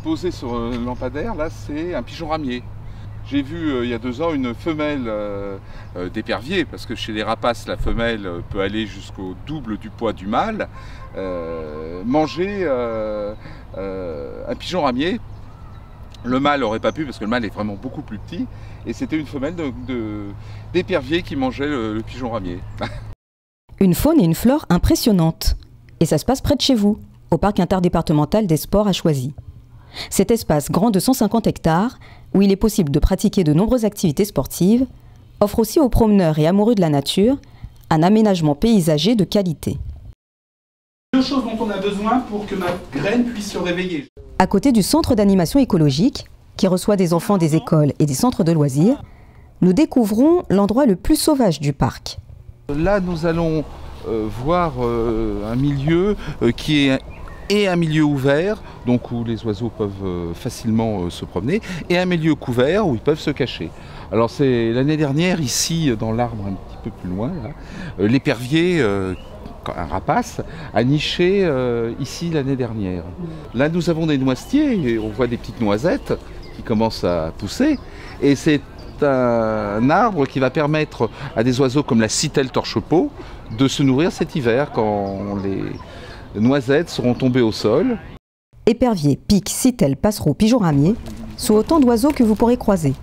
posé sur le lampadaire, là, c'est un pigeon ramier. J'ai vu il y a 2 ans une femelle d'épervier, parce que chez les rapaces, la femelle peut aller jusqu'au double du poids du mâle, manger un pigeon ramier. Le mâle n'aurait pas pu, parce que le mâle est vraiment beaucoup plus petit, et c'était une femelle d'épervier qui mangeait le pigeon ramier. Une faune et une flore impressionnantes. Et ça se passe près de chez vous, au parc interdépartemental des sports à Choisy. Cet espace grand de 150 hectares, où il est possible de pratiquer de nombreuses activités sportives, offre aussi aux promeneurs et amoureux de la nature un aménagement paysager de qualité. 2 choses dont on a besoin pour que ma graine puisse se réveiller. À côté du centre d'animation écologique, qui reçoit des enfants des écoles et des centres de loisirs, nous découvrons l'endroit le plus sauvage du parc. Là, nous allons voir un milieu qui est un milieu ouvert, donc où les oiseaux peuvent facilement se promener, et un milieu couvert où ils peuvent se cacher. Alors c'est l'année dernière, ici, dans l'arbre un petit peu plus loin, l'épervier, un rapace, a niché ici l'année dernière. Là, nous avons des noisetiers, et on voit des petites noisettes qui commencent à pousser, et c'est un arbre qui va permettre à des oiseaux comme la citelle torche-peau de se nourrir cet hiver quand les noisettes seront tombées au sol. Épervier, pic, citelle, passereau, pigeon ramier sont autant d'oiseaux que vous pourrez croiser.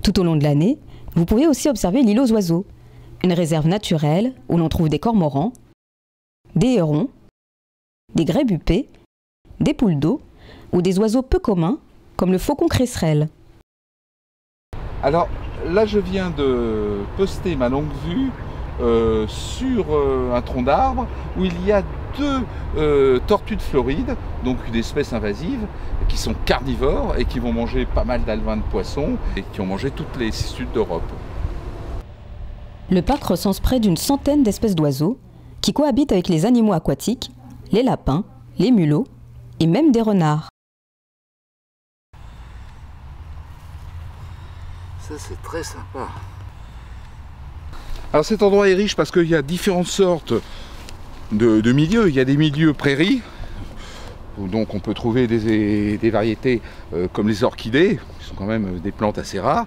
Tout au long de l'année, vous pouvez aussi observer l'île aux oiseaux, une réserve naturelle où l'on trouve des cormorans, des hérons, des grèbes huppées, des poules d'eau ou des oiseaux peu communs comme le faucon cresserelle. Alors là, je viens de poster ma longue vue sur un tronc d'arbre où il y a 2 tortues de Floride, donc une espèce invasive, qui sont carnivores et qui vont manger pas mal d'alevins de poissons et qui ont mangé toutes les cistudes d'Europe. Le parc recense près d'une centaine d'espèces d'oiseaux qui cohabitent avec les animaux aquatiques, les lapins, les mulots et même des renards. Ça, c'est très sympa. Alors cet endroit est riche parce qu'il y a différentes sortes de milieux. Il y a des milieux prairies, où donc on peut trouver des variétés comme les orchidées, qui sont quand même des plantes assez rares.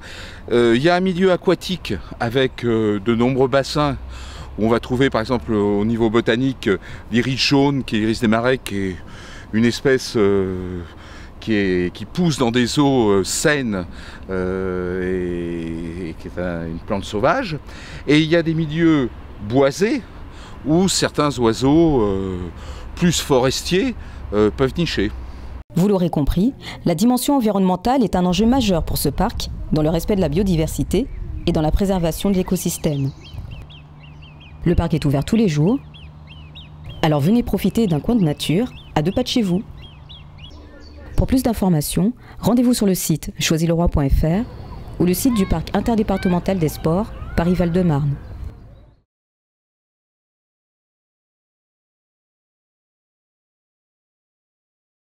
Il y a un milieu aquatique avec de nombreux bassins, où on va trouver par exemple au niveau botanique l'iris jaune, qui est l'iris des marais, qui est une espèce qui pousse dans des eaux saines et qui est une plante sauvage. Et il y a des milieux boisés où certains oiseaux plus forestiers peuvent nicher. Vous l'aurez compris, la dimension environnementale est un enjeu majeur pour ce parc, dans le respect de la biodiversité et dans la préservation de l'écosystème. Le parc est ouvert tous les jours, alors venez profiter d'un coin de nature à 2 pas de chez vous. Pour plus d'informations, rendez-vous sur le site choisileroy.fr ou le site du parc interdépartemental des sports Paris Val-de-Marne.